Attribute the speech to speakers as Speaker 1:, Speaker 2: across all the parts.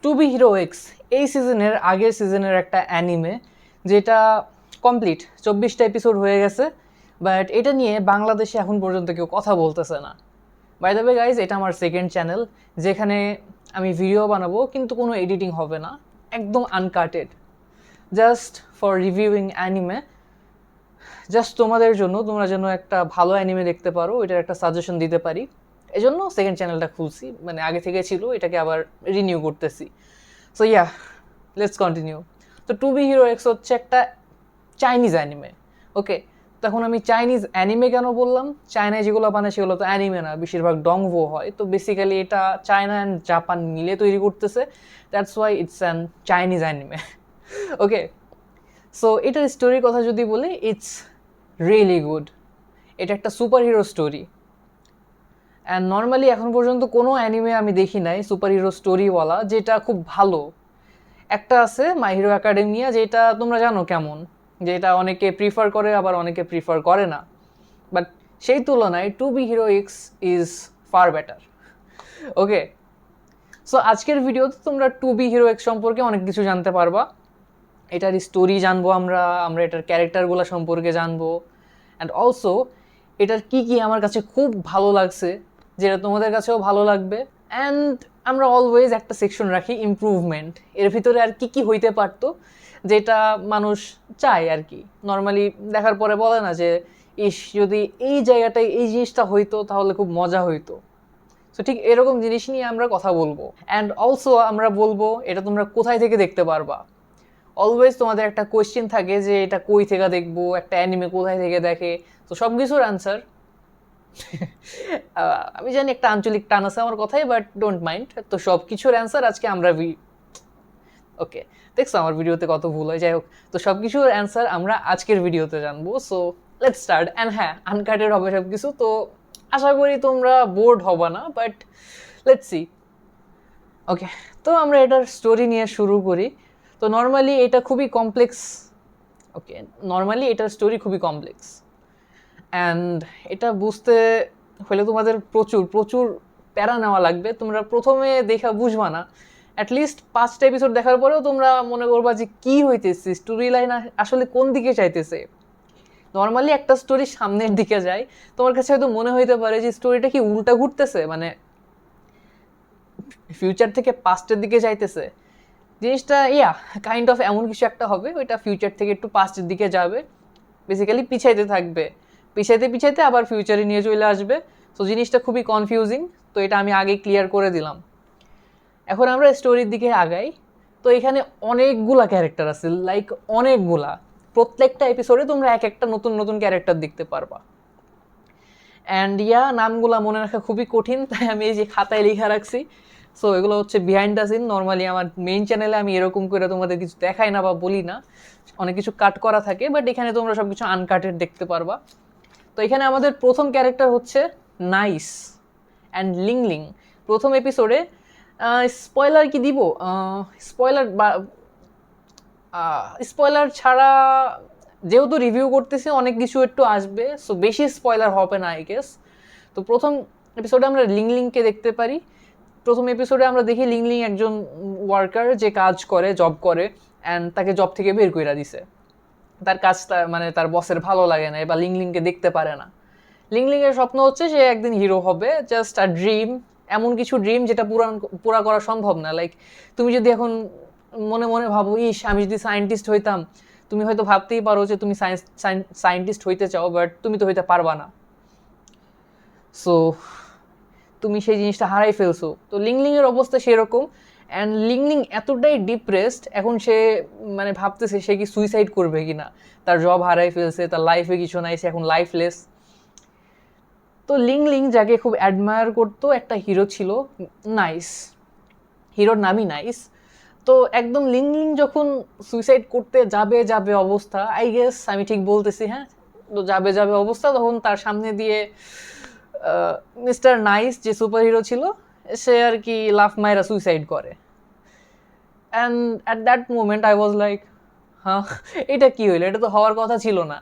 Speaker 1: Two be hero x এই সিজনের আগের সিজনের একটা অ্যানিমে যেটা কমপ্লিট 24টা এপিসোড হয়ে গেছে, বাট এটা নিয়ে বাংলাদেশে এখন পর্যন্ত কেউ কথা বলতেছে না। বাই দ্য ওয়ে গাইজ, এটা আমার সেকেন্ড চ্যানেল যেখানে আমি ভিডিও বানাবো কিন্তু কোনো এডিটিং হবে না, একদম uncutted, just for reviewing anime, just তোমাদের জন্য, তোমরা যেন একটা ভালো অ্যানিমে দেখতে পারো, এটার একটা সাজেশন দিতে পারি। এই জন্য সেকেন্ড চ্যানেলটা খুলছি, মানে আগে থেকে ছিল, এটাকে আবার রিনিউ করতেছি। So yeah, let's continue. তো টু বি হিরো এক্স হচ্ছে একটা চাইনিজ অ্যানিমে। ওকে, তখন আমি চাইনিজ অ্যানিমে কেন বললাম? চায়নায় যেগুলো বানায় সেগুলো তো অ্যানিমে না, বেশিরভাগ ডংভো হয়। তো বেসিক্যালি এটা চায়না অ্যান্ড জাপান মিলে তৈরি করতেছে, that's why it's an Chinese anime. Okay, so এটার স্টোরির কথা যদি বলি, ইটস রিয়েলি গুড। এটা একটা super hero story, and normally এখন পর্যন্ত কোনো অ্যানিমে আমি দেখি নাই সুপার হিরো স্টোরিওয়ালা যেটা খুব ভালো। একটা আছে মাই হিরো অ্যাকাডেমিয়া, যেটা তোমরা জানো কেমন, যেটা অনেকে প্রিফার করে আবার অনেকে প্রিফার করে না, বাট সেই তুলনায় to be hero X is far better. Okay, so আজকের ভিডিওতে তোমরা টু বি হিরো এক্স সম্পর্কে অনেক কিছু জানতে পারবা। এটার স্টোরি জানবো আমরা এটার ক্যারেক্টারগুলো সম্পর্কে জানবো, অ্যান্ড অলসো এটার কি কি আমার কাছে খুব ভালো লাগছে, যেটা তোমাদের কাছেও ভালো লাগবে। অ্যান্ড আমরা অলওয়েজ একটা সেকশন রাখি ইমপ্রুভমেন্ট, এর ভিতরে আর কি কি হইতে পারতো যেটা মানুষ চায় আর কি। নর্মালি দেখার পরে বলে না যে ইস, যদি এই জায়গাটায় এই জিনিসটা হইতো তাহলে খুব মজা হইতো। সো ঠিক এরকম জিনিস নিয়ে আমরা কথা বলবো, অ্যান্ড অলসো আমরা বলবো এটা তোমরা কোথায় থেকে দেখতে পারবা। অলওয়েজ তোমাদের একটা কোয়েশ্চেন থাকে যে এটা কই থেকে দেখবো, একটা অ্যানিমে কোথায় থেকে দেখে। তো সব কিছুর অ্যান্সার আমি জানি একটা আঞ্চলিক টান আছে আমার কথাই, বাট ডোন্ট মাইন্ড। তো সব কিছুর অ্যান্সার আজকে আমরা ওকে, দেখছো আমার ভিডিওতে কত ভুল হয়, যাই হোক। তো সব কিছুর অ্যান্সার আমরা আজকের ভিডিওতে জানবো। So let's start. অ্যান্ড হ্যাঁ, আনকাটেড হবে সব কিছু, তো আশা করি তোমরা বোর্ড হবা না, বাট লেটস সি। ওকে, তো আমরা এটার স্টোরি নিয়ে শুরু করি। তো নর্মালি এটা খুবই কমপ্লেক্স। ওকে, নর্মালি এটার স্টোরি খুবই কমপ্লেক্স, অ্যান্ড এটা বুঝতে হলে তোমাদের প্রচুর প্রচুর প্যারা নেওয়া লাগবে। তোমরা প্রথমে দেখা বুঝবা না, অ্যাটলিস্ট 5টা এপিসোড দেখার পরেও তোমরা মনে করবা যে কী হইতেছে, স্টোরি লাইন আসলে কোন দিকে চাইতেছে। নর্মালি একটা স্টোরি সামনের দিকে যায়, তোমার কাছে হয়তো মনে হইতে পারে যে স্টোরিটা কি উল্টা ঘুরতেছে, মানে ফিউচার থেকে পাস্টের দিকে যাইতেছে। জিনিসটা কাইন্ড অফ এমন কিছু একটা হবে, ওইটা ফিউচার থেকে একটু পাস্টের দিকে যাবে, বেসিক্যালি পিছাইতে থাকবে, পিছাইতে পিছাইতে আবার ফিউচারে নিয়ে চলে আসবে। সো জিনিসটা খুবই কনফিউজিং, তো এটা আমি আগেই ক্লিয়ার করে দিলাম। এখন আমরা স্টোরির দিকে আগাই। তো এখানে অনেকগুলা ক্যারেক্টার আছে, লাইক অনেকগুলা। প্রত্যেকটা এপিসোডে তোমরা এক একটা নতুন নতুন ক্যারেক্টার দেখতে পারবা, অ্যান্ড নামগুলা মনে রাখা খুবই কঠিন, তাই আমি এই যে খাতায় লেখা রাখছি। সো এগুলো হচ্ছে বিহাইন্ড দ্য সিন। নর্মালি আমার মেইন চ্যানেলে আমি এরকম করে তোমাদের কিছু দেখাই না বা বলি না, অনেক কিছু কাট করা থাকে, বাট এখানে তোমরা সব কিছু আনকাটেড দেখতে পারবা। তো এখানে আমাদের প্রথম ক্যারেক্টার হচ্ছে নাইস অ্যান্ড লিংলিং। প্রথম এপিসোডে স্পয়লার কি দিব, স্পয়লার বা স্পয়লার ছাড়া, যেহেতু রিভিউ করতেছি অনেক কিছু একটু আসবে, সো বেশি স্পয়লার হবে না আই গেস। তো প্রথম এপিসোডে আমরা লিংলিংকে দেখতে পারি। প্রথম এপিসোডে আমরা দেখি লিংলিং একজন ওয়ার্কার, যে কাজ করে, জব করে, অ্যান্ড তাকে জব থেকে বের করে দিছে। তার কাজটা মানে তার বসের ভালো লাগে না, বা লিংলিংকে দেখতে পারে না। লিংলিংয়ের স্বপ্ন হচ্ছে সে একদিন হিরো হবে, জাস্ট আ ড্রিম, এমন কিছু ড্রিম যেটা পুরা করা সম্ভব না। লাইক তুমি যদি এখন মনে মনে ভাবো, ইস আমি যদি সায়েন্টিস্ট হইতাম, তুমি হয়তো ভাবতেই পারো যে তুমি সায়েন্টিস্ট হইতে চাও, বাট তুমি তো হইতে পারবা না। সো তুমি সেই জিনিসটা হারাই ফেলছো। তো লিংলিংয়ের অবস্থা সেরকম, অ্যান্ড লিংলিং এতটাই ডিপ্রেসড, এখন সে মানে ভাবতেছে সে কি সুইসাইড করবে কিনা। তার জব হারাই ফেলছে, তার লাইফে কিছু নাই, সে এখন লাইফলেস। তো লিংলিং যাকে খুব অ্যাডমায়ার করতো একটা হিরো ছিল, নাইস, হিরোর নামই নাইস। তো একদম লিংলিং যখন সুইসাইড করতে যাবে যাবে অবস্থা, আই গেস আমি ঠিক বলতেছি, হ্যাঁ, তো যাবে যাবে অবস্থা, তখন তার সামনে দিয়ে মিস্টার নাইস যে সুপার হিরো ছিল, সে আর কি লাফ মাইরা সুইসাইড করে। And at that moment I was like, হ্যাঁ এটা কি হইলো, এটা তো হওয়ার কথা ছিল না।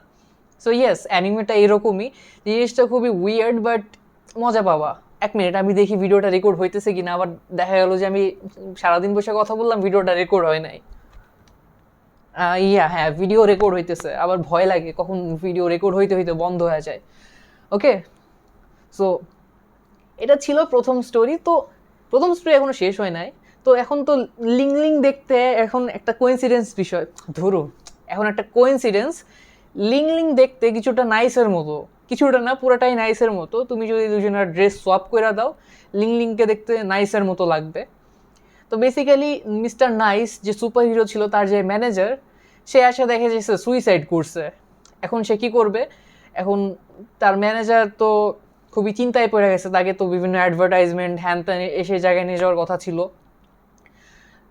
Speaker 1: সো ইয়েস, অ্যানিমেটা এরকমই, জিনিসটা খুবই উইয়ার্ড, বাট মজা পাবা, 1 মিনিট আমি দেখি ভিডিওটা রেকর্ড হইতেছে কিনা, আবার দেখা গেল যে আমি সারাদিন বসে কথা বললাম, ভিডিওটা রেকর্ড হয় নাই। হ্যাঁ, ভিডিও রেকর্ড হইতেছে, আবার ভয় লাগে কখন ভিডিও রেকর্ড হইতে হইতে বন্ধ হয়ে যায়। ওকে, সো এটা ছিল প্রথম স্টোরি। তো প্রথম স্টোরি এখনো শেষ হয় নাই। তো এখন তো লিং দেখতে এখন একটা কোইন্সিডেন্স বিষয়, ধরো এখন একটা কোইন্সিডেন্স, লিং দেখতে কিছুটা নাইসের মতো, কিছুটা না পুরোটাই নাইসের মতো। তুমি যদি দুজনের ড্রেস সোয়াপ করে দাও, লিংকে দেখতে নাইসের মতো লাগবে। তো বেসিক্যালি মিস্টার নাইস যে সুপার হিরো ছিল, তার যে ম্যানেজার, সে এসে দেখে যে সে সুইসাইড করছে। এখন সে কি করবে? এখন তার ম্যানেজার তো খুবই চিন্তায় পড়ে গেছে, তাকে তো বিভিন্ন অ্যাডভার্টাইজমেন্ট হ্যান ত্যান এসে জায়গায় নিয়ে যাওয়ার কথা ছিল,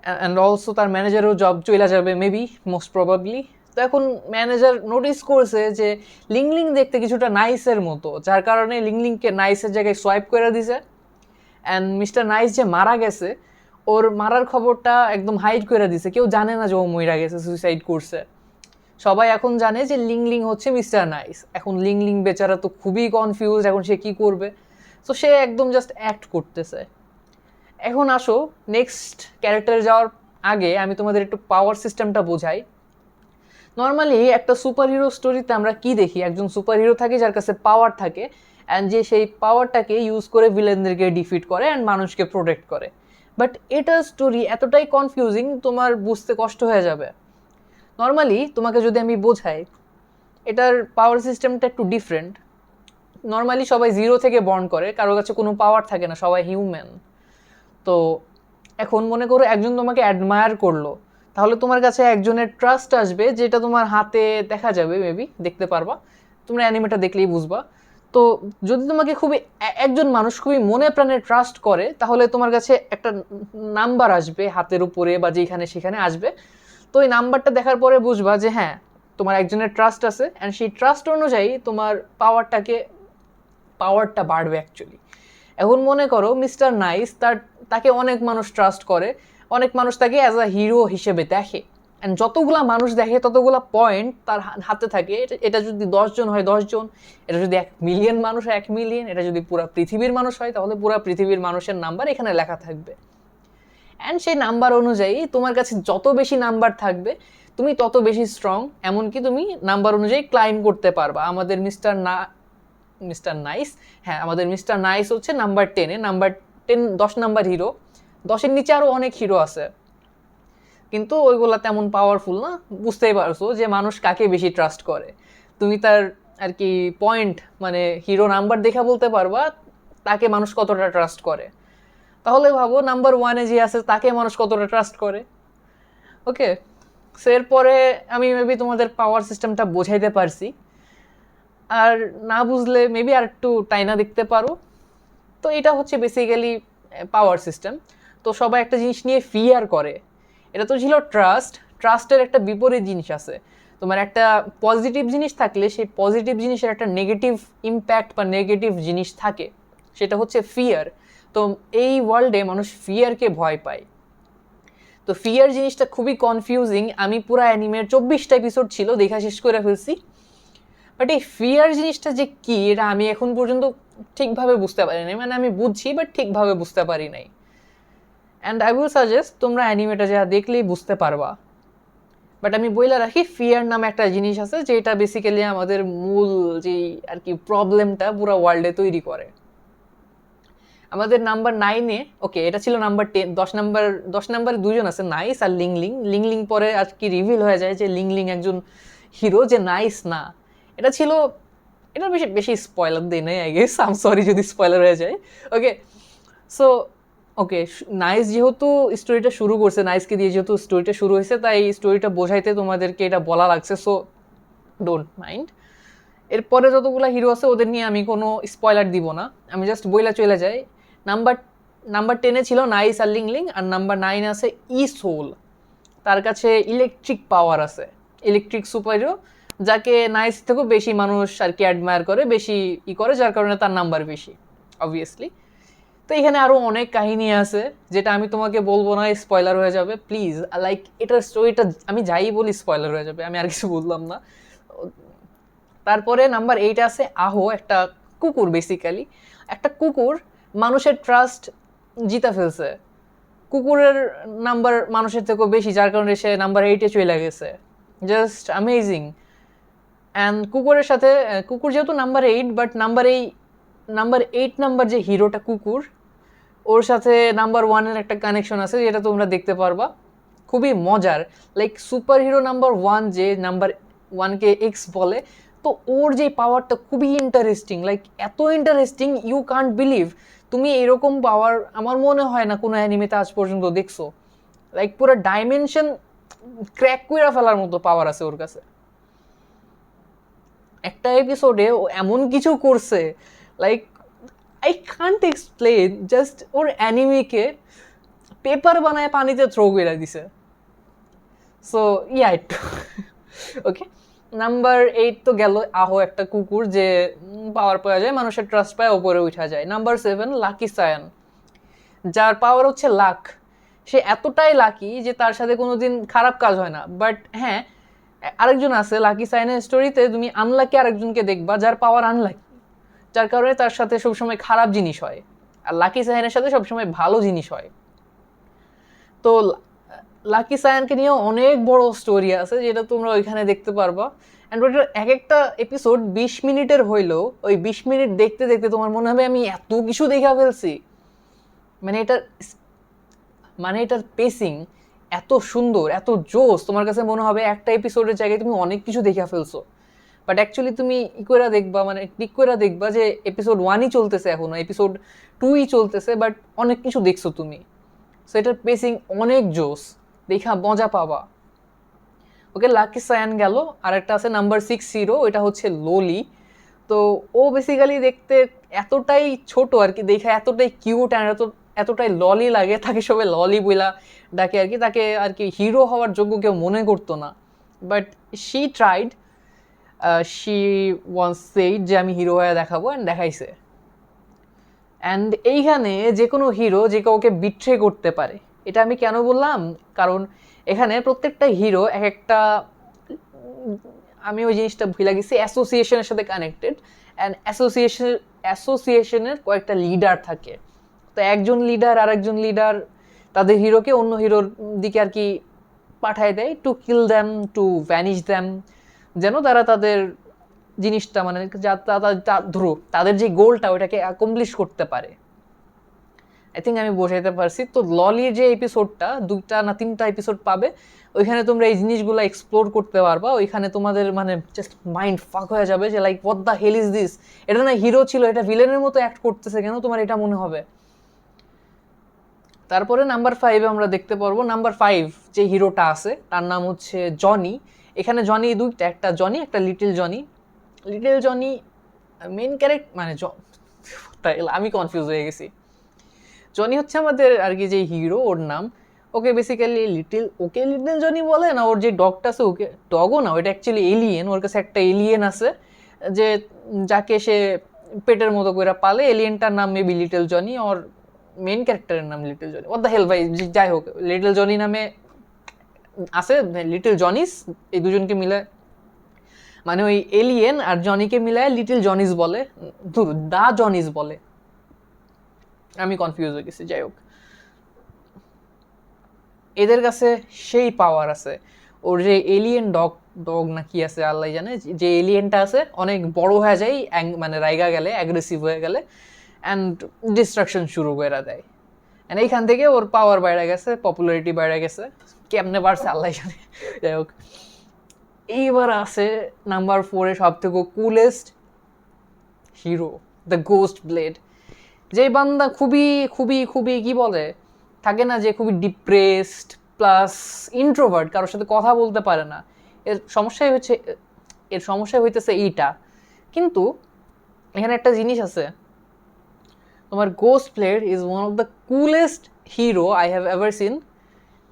Speaker 1: অ্যান্ড অলসো তার ম্যানেজারও জব চলে যাবে মেবি, মোস্ট প্রবাবলি। তো এখন ম্যানেজার নোটিস করছে যে লিং দেখতে কিছুটা নাইসের মতো, যার কারণে লিংকে নাইসের জায়গায় সোয়াইপ করে দিছে। অ্যান্ড মিস্টার নাইস যে মারা গেছে, ওর মারার খবরটা একদম হাইড করে দিছে, কেউ জানে না যে ও মইরা গেছে, সুইসাইড করছে। সবাই এখন জানে যে লিং হচ্ছে মিস্টার নাইস। এখন লিং বেচারা তো খুবই কনফিউজ, এখন সে কী করবে। তো সে একদম জাস্ট অ্যাক্ট করতেছে। এখন আসো নেক্সট ক্যারেক্টারে যাওয়ার আগে আমি তোমাদের একটু পাওয়ার সিস্টেমটা বোঝাই। নর্মালি একটা সুপার হিরো স্টোরিতে আমরা কি দেখি? একজন সুপার হিরো থাকে যার কাছে পাওয়ার থাকে, অ্যান্ড যে সেই পাওয়ারটাকে ইউজ করে ভিলেনদেরকে ডিফিট করে অ্যান্ড মানুষকে প্রোটেক্ট করে। বাট এটার স্টোরি এতটাই কনফিউজিং, তোমার বুঝতে কষ্ট হয়ে যাবে। নর্মালি তোমাকে যদি আমি বোঝাই, এটার পাওয়ার সিস্টেমটা একটু ডিফারেন্ট। নর্মালি সবাই জিরো থেকে বর্ন করে, কারোর কাছে কোনো পাওয়ার থাকে না, সবাই হিউম্যান। তো এখন মনে করো একজন তোমাকে অ্যাডমায়ার করলো, তাহলে তোমার কাছে একজনের ট্রাস্ট আসবে, যেটা তোমার হাতে দেখা যাবে, মেবি দেখতে পারবা, তোমরা অ্যানিমেটা দেখলেই বুঝবা। তো যদি তোমাকে খুবই একজন মানুষ খুবই মনে প্রাণে ট্রাস্ট করে, তাহলে তোমার কাছে একটা নাম্বার আসবে হাতের উপরে বা যেখানে সেখানে আসবে। তো এই নাম্বারটা দেখার পরে বুঝবা যে হ্যাঁ, তোমার একজনের ট্রাস্ট আছে, অ্যান্ড সেই ট্রাস্ট অনুযায়ী তোমার পাওয়ারটা বাড়বে অ্যাকচুয়ালি। এখন মনে করো মিস্টার নাইস, তাকে অনেক মানুষ ট্রাস্ট করে, অনেক মানুষ তাকে অ্যাজ আ হিরো হিসেবে দেখে, অ্যান্ড যতগুলা মানুষ দেখে ততগুলা পয়েন্ট তার হাতে থাকে। এটা যদি 10 জন হয় 10 জন, এটা যদি 1 মিলিয়ন মানুষ হয় 1 মিলিয়ন, এটা যদি পুরো পৃথিবীর মানুষ হয় তাহলে পুরো পৃথিবীর মানুষের নাম্বার এখানে লেখা থাকবে। অ্যান্ড সেই নাম্বার অনুযায়ী তোমার কাছে যত বেশি নাম্বার থাকবে, তুমি তত বেশি স্ট্রং, এমনকি তুমি নাম্বার অনুযায়ী ক্লাইম করতে পারবা। আমাদের মিস্টার নাইস, হ্যাঁ আমাদের মিস্টার নাইস হচ্ছে নাম্বার 10-এ, নাম্বার 10 10 নাম্বার হিরো। 10-এর নিচে আরও অনেক হিরো আছে, কিন্তু ওইগুলা তেমন পাওয়ারফুল না। বুঝতেই পারছো যে মানুষ কাকে বেশি ট্রাস্ট করে। তুমি তার আর কি পয়েন্ট, মানে হিরো নাম্বার দেখা বলতে পারবা তাকে মানুষ কতটা ট্রাস্ট করে। তাহলে ভাবো নাম্বার 1-এ যে আছে তাকে মানুষ কতটা ট্রাস্ট করে। ওকে, সো এরপরে আমি মেবি তোমাদের পাওয়ার সিস্টেমটা বোঝাইতে পারছি, আর না বুঝলে মেবি আর একটু টাইনা দেখতে পারো। তো এটা হচ্ছে বেসিক্যালি পাওয়ার সিস্টেম। তো সবাই একটা জিনিস নিয়ে ফিয়ার করে, এটা তো ছিল ট্রাস্টের একটা বিপরীত জিনিস আছে। তোমার একটা পজিটিভ জিনিস থাকলে সেই পজিটিভ জিনিসের একটা নেগেটিভ ইম্প্যাক্ট বা নেগেটিভ জিনিস থাকে, সেটা হচ্ছে ফিয়ার। তো এই ওয়ার্ল্ডে মানুষ ফিয়ারকে ভয় পায়। তো ফিয়ার জিনিসটা খুবই কনফিউজিং। আমি পুরো অ্যানিমের 24টা এপিসোড ছিল, দেখা শেষ করে ফেলছি। বাট এই ফিয়ার জিনিসটা যে কি, এটা আমি এখন পর্যন্ত ঠিকভাবে বুঝতে পারি নাই। মানে আমি বুঝছি বাট ঠিকভাবে বুঝতে পারি নাই। অ্যান্ড আই উইল সাজেস্ট তোমরা অ্যানিমেটা যা দেখলেই বুঝতে পারবা। বাট আমি বইলা রাখি, ফিয়ার নামে একটা জিনিস আছে যেটা বেসিক্যালি আমাদের মূল যেই আর কি প্রবলেমটা পুরো ওয়ার্ল্ডে তৈরি করে। আমাদের নাম্বার 9-এ, ওকে এটা ছিল নাম্বার 10, 10 নাম্বারে 2 জন আছে, নাইস আর লিং পরে আর কি রিভিল হয়ে যায় যে লিং একজন হিরো, যে নাইস না। এটা ছিল, এটা বেশি বেশি স্পয়লার দিই নাই, আই গেস, আম সরি যদি স্পয়লার হয়ে যায়। ওকে, সো ওকে, নাইস যেহেতু স্টোরিটা শুরু করছে, নাইসকে দিয়ে যেহেতু স্টোরিটা শুরু হয়েছে, তাই স্টোরিটা বোঝাইতে তোমাদেরকে এটা বলা লাগছে, সো ডোন্ট মাইন্ড। এরপরে যতগুলো হিরো আছে ওদের নিয়ে আমি কোনো স্পয়লার দিব না, আমি জাস্ট বইলা চলে যাই। নাম্বার 10-এ ছিল নাইস আর লিং, আর নাম্বার 9-এ আছে সোল। তার কাছে ইলেকট্রিক পাওয়ার আছে, ইলেকট্রিক সুপার হিরো, যাকে নাইস থেকেও বেশি মানুষ আর কি অ্যাডমায়ার করে, বেশি করে, যার কারণে তার নাম্বার বেশি অবভিয়াসলি। তো এখানে আরও অনেক কাহিনী আছে যেটা আমি তোমাকে বলবো না, স্পয়লার হয়ে যাবে প্লিজ। লাইক এটার স্টোরিটা আমি যাই বলি স্পয়লার হয়ে যাবে, আমি আর কিছু বললাম না। তারপরে নাম্বার 8 আছে আহো, একটা কুকুর। বেসিক্যালি একটা কুকুর মানুষের ট্রাস্ট জিতা ফেলছে, কুকুরের নাম্বার মানুষের থেকেও বেশি, যার কারণে সে নাম্বার 8-এ চলে গেছে। Just amazing. অ্যান্ড কুকুরের সাথে, কুকুর যেহেতু নাম্বার 8, বাট নাম্বার 8 নাম্বার যে হিরোটা কুকুর, ওর সাথে নাম্বার 1-এর একটা কানেকশন আছে, যেটা তোমরা দেখতে পারবা। খুবই মজার, লাইক সুপার হিরো নাম্বার 1 যে নাম্বার 1-কে এক্স বলে, তো ওর যে পাওয়ারটা খুবই ইন্টারেস্টিং, লাইক এত ইন্টারেস্টিং ইউ কান্ট বিলিভ। তুমি এরকম পাওয়ার আমার মনে হয় না কোনো অ্যানিমেতে আজ পর্যন্ত দেখছো। লাইক পুরো ডাইমেনশন ক্র্যাক করে ফেলার মতো পাওয়ার আছে ওর কাছে। একটা এপিসোডে ও এমন কিছু করছে, like I can't explain, just ওর অ্যানিমিকে পেপার বানায় পানিতে থ্রো করে দিছে। সো ইয়া একটু ওকে, নাম্বার 8 তো গেল, আহো একটা কুকুর যে পাওয়ার পাওয়া যায়, মানুষের ট্রাস্ট পায়, ওপরে উঠা যায়। নাম্বার 7 লাকি সায়ান, যার পাওয়ার হচ্ছে লাক। সে এতটাই লাকি যে তার সাথে কোনোদিন খারাপ কাজ হয় না। বাট হ্যাঁ, আরেকজন আছে লাকি সায়ানের স্টোরিতে, তুমি আনলাকি আরেকজনকে দেখবা যার পাওয়ার আনলাকি, যার কারণে তার সাথে সবসময় খারাপ জিনিস হয়, আর লাকি সায়ানের সাথে সবসময় ভালো জিনিস হয়। তো লাকি সায়ানকে নিয়েও অনেক বড় স্টোরি আছে, যেটা তোমরা ওইখানে দেখতে পারবা। অ্যান্ড ওইটার এক একটা এপিসোড 20 মিনিটের হইলেও ওই 20 মিনিট দেখতে দেখতে তোমার মনে হবে আমি এত কিছু দেখা ফেলছি। মানে এটার পেসিং এত সুন্দর, এত জোস, তোমার কাছে মনে হবে একটা এপিসোডের জায়গায় তুমি অনেক কিছু দেখা ফেলছো। বাট অ্যাকচুয়ালি তুমি ই করে দেখবা, মানে ক্লিক করে দেখবা যে এপিসোড 1-ই চলতেছে, এখনো এপিসোড 2-ই চলতেছে, বাট অনেক কিছু দেখছো তুমি। সো এটার পেসিং অনেক জোস, দেখা মজা পাবা। ওকে, লাকি সায়ান গেল। আর একটা আছে নাম্বার 6 হিরো, এটা হচ্ছে লোলি। তো ও বেসিক্যালি দেখতে এতটাই ছোট আর কি, দেখে এতটাই কিউট অ্যান্ড এতটাই ললি লাগে, তাকে সবাই ললি বইলা ডাকে আর কি। তাকে আর কি হিরো হওয়ার যোগ্য কেউ মনে করতো না, but she tried, she once said যে আমি হিরো হয়ে দেখাবো, অ্যান্ড দেখাইছে। অ্যান্ড এইখানে যে কোনো হিরো যে কাউকে বিট্রে করতে পারে। এটা আমি কেন বললাম, কারণ এখানে প্রত্যেকটা হিরো এক একটা, আমি ওই জিনিসটা ভুলে গেছি, অ্যাসোসিয়েশনের সাথে কানেক্টেড। অ্যান্ড অ্যাসোসিয়েশনের কয়েকটা লিডার থাকে। তো একজন লিডার আর একজন লিডার তাদের হিরোকে অন্য হিরোর দিকে আর কি পাঠায় দেয়, to kill them, to vanish them, যেন তারা তাদের জিনিসটা, মানে ধরো তাদের যে গোলটা ওইটাকে অ্যাকমপ্লিশ করতে পারে। আই থিঙ্ক আমি বোঝাইতে পারছি। তো ললির যে এপিসোডটা 2টা না 3টা এপিসোড পাবে, ওইখানে তোমরা এই জিনিসগুলো এক্সপ্লোর করতে পারবা। ওইখানে তোমাদের মানে জাস্ট মাইন্ড ফাক হয়ে যাবে যে like what the hell is this, এটা না হিরো ছিল, এটা ভিলেনের মতো অ্যাক্ট করতেছে কেন, তোমার এটা মনে হবে। তারপরে নাম্বার 5-এ আমরা দেখতে পারবো, নাম্বার 5 যে হিরোটা আছে তার নাম হচ্ছে জনি। এখানে জনি দুইটা, একটা জনি একটা little Johnny. Little Johnny main character, মানে আমি কনফিউজ হয়ে গেছি। জনি হচ্ছে আমাদের আর কি যে হিরো, ওর নাম। ওকে বেসিক্যালি লিটল জনি বলে না, ওর যে ডগটা আছে, ওকে ডগও না, ওইটা অ্যাকচুয়ালি এলিয়েন। ওর কাছে একটা এলিয়েন আছে যে যাকে সে পেটের মতো করে পালে। এলিয়েনটার নাম মেবি লিটল জনি, ওর মেন ক্যারেক্টারের নাম little Johnny. What the hell ভাই, যাই হোক, লিটল জনি নামে আছে, লিটল জনিস, এই দুজনকে মিলে, মানে ওই এলিয়েন আর জনিকে মিলায় লিটল জনিস বলে, দা জনিস বলে। আমি কনফিউজ হয়ে গেছি। যাই হোক, এদের কাছে সেই পাওয়ার আছে। ওর যে এলিয়েন ডগ না কি আছে আল্লাহ জানে, যে এলিয়েনটা আছে অনেক বড় হয়ে যায়, মানে রাইগা গেলে, অ্যাগ্রেসিভ হয়ে গেলে, অ্যান্ড ডিস্ট্রাকশন শুরু করে দেয়। অ্যান্ড এইখান থেকে ওর পাওয়ার বেড়ে গেছে, পপুলারিটি বেড়ে গেছে, কেমনে বাড়ছে আল্লাহ জানে। যাই হোক, এইবার আছে নাম্বার 4-এ সব থেকে coolest hero, the ghost blade. যে বান্দা খুবই খুবই খুবই কি বলে, থাকে না যে খুবই ডিপ্রেসড প্লাস ইন্ট্রোভার্ট, কারোর সাথে কথা বলতে পারে না। এর সমস্যাই হইতেছে এইটা। কিন্তু এখানে একটা জিনিস আছে, তোমার ghost blade is one of the coolest hero I have ever seen.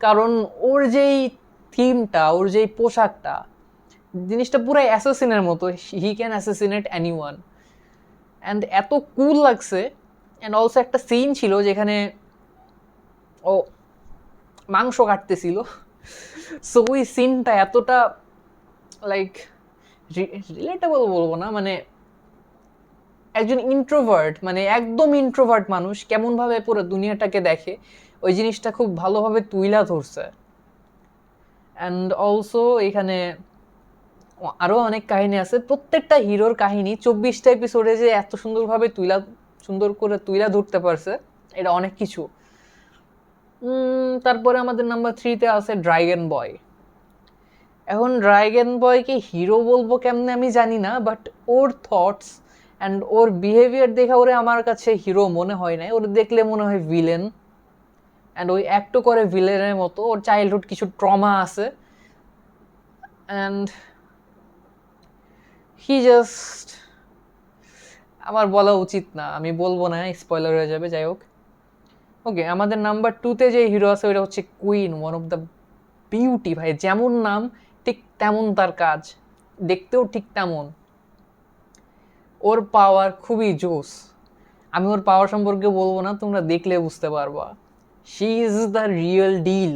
Speaker 1: কারণ ওর যেই থিমটা, ওর যেই পোশাকটা, জিনিসটা পুরাই অ্যাসাসিনের মতো, he can assassinate anyone. And এত কুল লাগছে। অ্যান্ড অলসো একটা সিন ছিল যেখানে ও মাংস কাটতেছিল। সো ওই সিনটা এতটা লাইক রিলেটেবল বলবো না, মানে একজন ইন্ট্রোভার্ট, মানে একদম ইন্ট্রোভার্ট মানুষ কেমনভাবে পুরো দুনিয়াটাকে দেখে, ওই জিনিসটা খুব ভালোভাবে তুইলা ধরছে। অ্যান্ড অলসো এখানে আরও অনেক কাহিনী আছে, প্রত্যেকটা হিরোর কাহিনী 24টা এপিসোডে যে এত সুন্দর করে তুইলা ধরতে পারছে, এটা অনেক কিছু। তারপরে আমাদের নাম্বার 3-তে আছে ড্রাগন বয়। এখন ড্রাগন বয়কে হিরো বলবো কেমনে আমি জানি না, but or thoughts and or behaviour দেখে ওরে আমার কাছে হিরো মনে হয় না, ওর দেখলে মনে হয় ভিলেন। অ্যান্ড ওই অ্যাক্টও করে ভিলেনের মতো, ওর চাইল্ডহুড কিছু ট্রমা আছে, অ্যান্ড হি জাস্ট, আমার বলা উচিত না, আমি বলবো না, স্পয়লার হয়ে যাবে, যাই হোক। ওকে, আমাদের নাম্বার 2-তে যে হিরো আছে ওটা হচ্ছে queen, one of the beauty. ভাই যেমন নাম ঠিক তেমন তার কাজ, দেখতেও ঠিক তেমন। ওর পাওয়ার খুবই জোস, আমি ওর পাওয়ার সম্পর্কে বলবো না, তোমরা দেখলে বুঝতে পারবা। She is the real deal.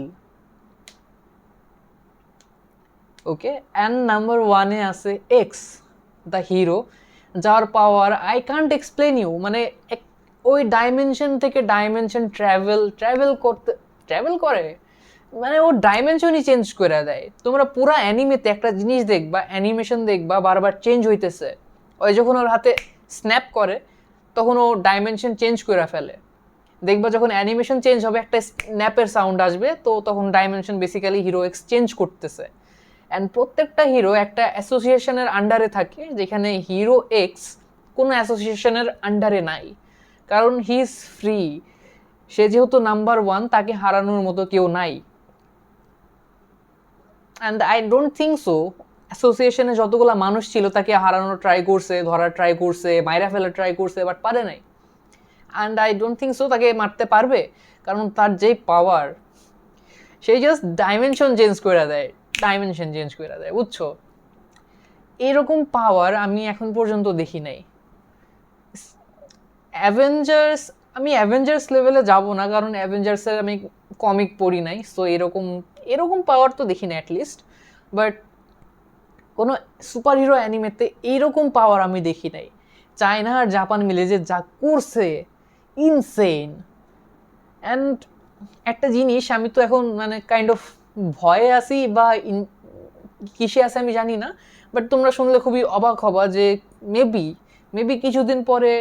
Speaker 1: Okay, and number 1-এ আছে এক্স দ্য হিরো, যার power I can't explain you, মানে ওই ডাইমেনশন থেকে ডাইমেনশন ট্রাভেল করে, মানে ও ডাইমেনশনই চেঞ্জ করে দেয়। তোমরা পুরা অ্যানিমেতে একটা জিনিস দেখবা, অ্যানিমেশন দেখবা বারবার চেঞ্জ হইতেছে, ওই যখন ওর হাতে স্ন্যাপ করে তখন ও ডাইমেনশন চেঞ্জ করে ফেলে। দেখবা যখন অ্যানিমেশন চেঞ্জ হবে একটা স্ন্যাপের সাউন্ড আসবে, তো তখন dimension basically hero x change করতেছে। অ্যান্ড প্রত্যেকটা হিরো একটা অ্যাসোসিয়েশনের আন্ডারে থাকে, যেখানে হিরো এক্স কোনো অ্যাসোসিয়েশনের আন্ডারে নাই, কারণ হি ইজ ফ্রি। সে যেহেতু নাম্বার 1, তাকে হারানোর মতো কেউ নাই। And I don't think so অ্যাসোসিয়েশনে যতগুলো মানুষ ছিল তাকে হারানোর ট্রাই করছে, ধরার ট্রাই করছে, মাইরা ফেলার ট্রাই করছে, বাট পারে নাই। And I don't think so তাকে মারতে পারবে, কারণ তার যেই পাওয়ার, সেই জাস্ট ডাইমেনশন চেঞ্জ করে দেয়, বুঝছো? এরকম পাওয়ার আমি এখন পর্যন্ত দেখি নাই। আমি অ্যাভেঞ্জার্স লেভেলে যাব না, কারণ অ্যাভেঞ্জার্সের আমি কমিক পড়ি নাই, সো এরকম পাওয়ার তো দেখি না অ্যাটলিস্ট। বাট কোনো সুপার হিরো অ্যানিমেতে এইরকম পাওয়ার আমি দেখি নাই। চায়না আর জাপান মিলে যে যা করছে, ইনসেন। অ্যান্ড একটা জিনিস, আমি তো এখন মানে কাইন্ড অফ ভয়ে আছি বা কিসে আছে আমি জানি না, বাট তোমরা শুনলে খুবই অবাক হবা যে মেবি কিছুদিন পরে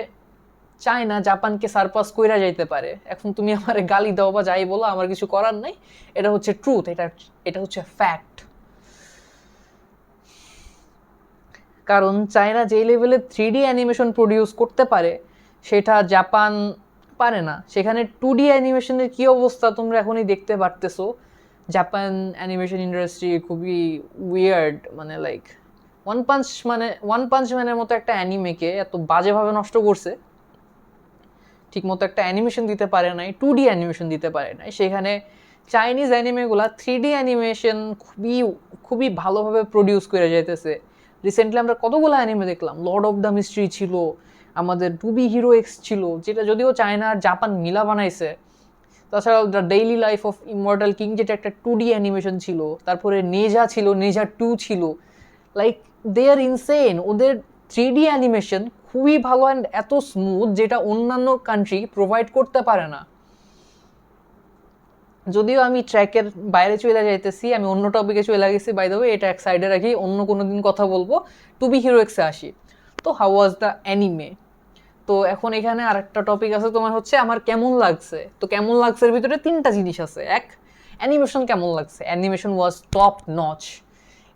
Speaker 1: চায়না জাপানকে সারপাস কইরা যাইতে পারে। এখন তুমি আমার গালি দাও বা যাই বলো, আমার কিছু করার নাই, এটা হচ্ছে ট্রুথ, এটা হচ্ছে ফ্যাক্ট। কারণ চায়না যেই লেভেলে 3D অ্যানিমেশন প্রডিউস করতে পারে সেটা জাপান পারে না। সেখানে 2D অ্যানিমেশনের কী অবস্থা তোমরা এখনই দেখতে পারতেছো। জাপান অ্যানিমেশন ইন্ডাস্ট্রি খুবই উইয়ার্ড, মানে লাইক ওয়ান পাঞ্চ ম্যানের মতো একটা অ্যানিমেকে এত বাজেভাবে নষ্ট করছে, ঠিক মতো একটা অ্যানিমেশন দিতে পারে নাই, 2D অ্যানিমেশন দিতে পারে নাই। সেখানে চাইনিজ অ্যানিমেগুলা 3D অ্যানিমেশন খুবই ভালোভাবে প্রডিউস করে যাইতেছে। রিসেন্টলি আমরা কতগুলো অ্যানিমে দেখলাম, লর্ড অফ দ্য মিস্ট্রি ছিল, আমাদের টুবি হিরো এক্স ছিল, যেটা যদিও চায়না আর জাপান মিলা বানাইছে। তাছাড়াও the daily life of immortal king, যেটা একটা 2D অ্যানিমেশন ছিল। তারপরে নেজা ছিল, নেজা 2 ছিল। লাইক দে আর ইনসেন, ওদের 3D অ্যানিমেশন খুবই ভালো অ্যান্ড এত স্মুথ, যেটা অন্যান্য কান্ট্রি প্রোভাইড করতে পারে না। যদিও আমি ট্র্যাকের বাইরে চলে যাইতেছি, আমি অন্য টপিকে চলে গেছি, বাই দ্য ওয়ে এটা এক সাইডে রাখি, অন্য কোনো দিন কথা বলবো। টুবি হিরো এক্সে আসি। তো হাউ ওয়াজ দ্য অ্যানিমে? তো এখন এখানে আরেকটা টপিক আছে তোমার, হচ্ছে আমার কেমন লাগছে। তো কেমন লাগছে এর ভিতরে 3টা জিনিস আছে। এক, অ্যানিমেশন কেমন লাগছে। অ্যানিমেশন ওয়াজ টপ নচ।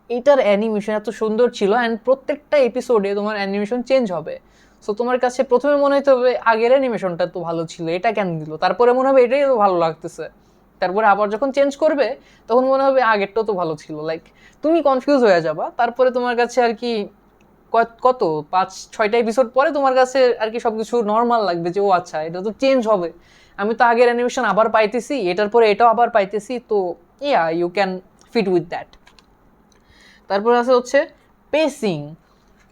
Speaker 1: এইটার অ্যানিমেশন এত সুন্দর ছিল, অ্যান্ড প্রত্যেকটা এপিসোডে তোমার অ্যানিমেশন চেঞ্জ হবে। সো তোমার কাছে প্রথমে মনে হতে হবে আগের অ্যানিমেশনটা তো ভালো ছিল, এটা কেন দিল, তারপরে মনে হবে এটাই তো ভালো লাগতেছে, তারপরে আবার যখন চেঞ্জ করবে তখন মনে হবে আগেরটাও তো ভালো ছিল। লাইক তুমি কনফিউজ হয়ে যাবা, তারপরে তোমার কাছে আর কি কত 5-6টা এপিসোড পরে তোমার কাছে আর কি সবকিছু নর্মাল লাগবে, যে ও আচ্ছা এটা তো চেঞ্জ হবে, আমি তো আগের অ্যানিমেশন আবার পাইতেছি, এটার পরে এটাও আবার পাইতেছি, তো yeah you can fit with that. তারপর আছে হচ্ছে pacing,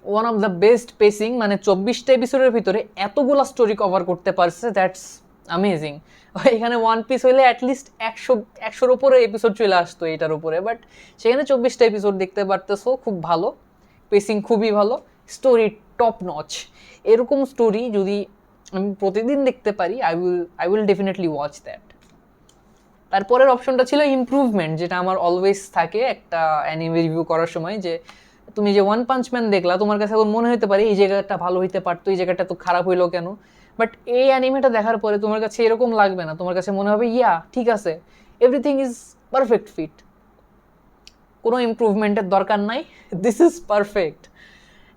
Speaker 1: one of the best pacing, মানে 24টা এপিসোডের ভিতরে এতগুলা স্টোরি কভার করতে পারছে, দ্যাটস অ্যামেজিং। এখানে ওয়ান পিস হইলে অ্যাটলিস্ট 100-100-র উপরে এপিসোড চলে আসতো এটার উপরে, বাট সেখানে 24টা এপিসোড দেখতে পারতেছো, খুব ভালো পেসিং, খুবই ভালো স্টোরি, টপ নচ। এরকম স্টোরি যদি আমি প্রতিদিন দেখতে পারি, I will definitely watch that. তারপরের অপশনটা ছিল ইমপ্রুভমেন্ট, যেটা আমার অলওয়েজ থাকে একটা অ্যানিমে রিভিউ করার সময়, যে তুমি যে ওয়ান পাঞ্চ ম্যান দেখলা, তোমার কাছে এখন মনে হতে পারে এই জায়গাটা ভালো হইতে পারতো, এই জায়গাটা তো খারাপ হইলো কেন, বাট এই অ্যানিমেটা দেখার পরে তোমার কাছে এরকম লাগবে না, তোমার কাছে মনে হবে ইয়া ঠিক আছে, এভরিথিং ইজ পারফেক্ট ফিট, কোনো ইমপ্রুভমেন্টের দরকার নাই, দিস ইজ পারফেক্ট।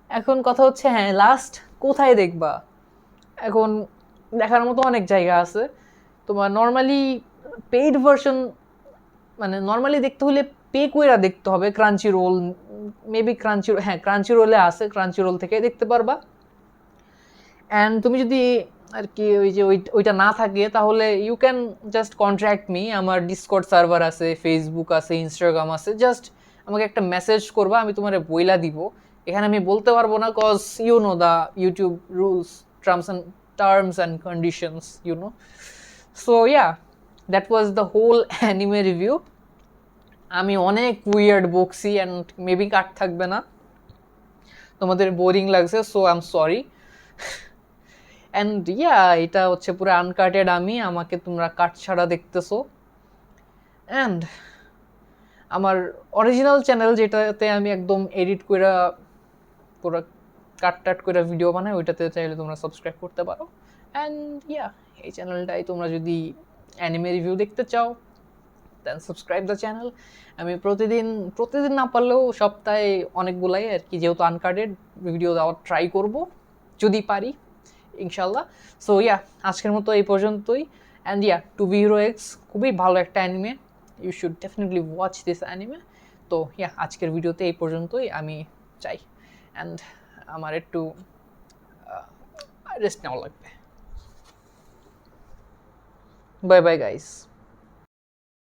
Speaker 1: এখন কথা হচ্ছে হ্যাঁ লাস্ট কোথায় দেখবা, এখন দেখার মতো অনেক জায়গা আছে। তোমার নর্মালি পেইড ভার্সন, মানে নর্মালি দেখতে হলে পে কইরা দেখতে হবে, ক্রাঞ্চি রোল মেবি, ক্রাঞ্চি রোলে আছে, ক্রাঞ্চি রোল থেকে দেখতে পারবা। অ্যান্ড তুমি যদি আর কি ওই যে ওইটা না থাকে, তাহলে you can just contact me, আমার ডিসকর্ড সার্ভার আছে, ফেসবুক আছে, ইনস্টাগ্রাম আছে, জাস্ট আমাকে একটা মেসেজ করবা, আমি তোমার বইলা দিব। এখানে আমি বলতে পারবো না, cause you know the YouTube rules, terms and conditions, you know. So yeah, that was the whole anime review. আমি অনেক উইয়ার্ড বকছি অ্যান্ড মেবি কাট থাকবে না, তোমাদের বোরিং লাগছে, so I am sorry. And yeah, এটা হচ্ছে পুরো আনকাটেড, আমাকে তোমরা কাট ছাড়া দেখতেছো। অ্যান্ড আমার অরিজিনাল চ্যানেল, যেটাতে আমি একদম এডিট করে পুরো কাট করে ভিডিও বানাই, ওইটাতে চাইলে তোমরা সাবস্ক্রাইব করতে পারো। অ্যান্ড ইয়া, এই চ্যানেলটাই তোমরা যদি অ্যানিমে রিভিউ দেখতে চাও, দেন সাবস্ক্রাইব দ্য চ্যানেল। আমি প্রতিদিন না পারলেও সপ্তাহে অনেকগুলাই আর কি, যেহেতু আনকাটেড ভিডিও দেওয়ার ট্রাই করব যদি পারি, ইনশাল্লাহ। সো ইয়া, আজকের মতো এই পর্যন্তই। And yeah, to be hero X খুবই ভালো একটা anime, you should definitely watch this anime. তো ইয়া, আজকের ভিডিওতে এই পর্যন্তই আমি চাই। অ্যান্ড আমার একটু রেস্ট নেওয়া লাগবে। Bye bye guys.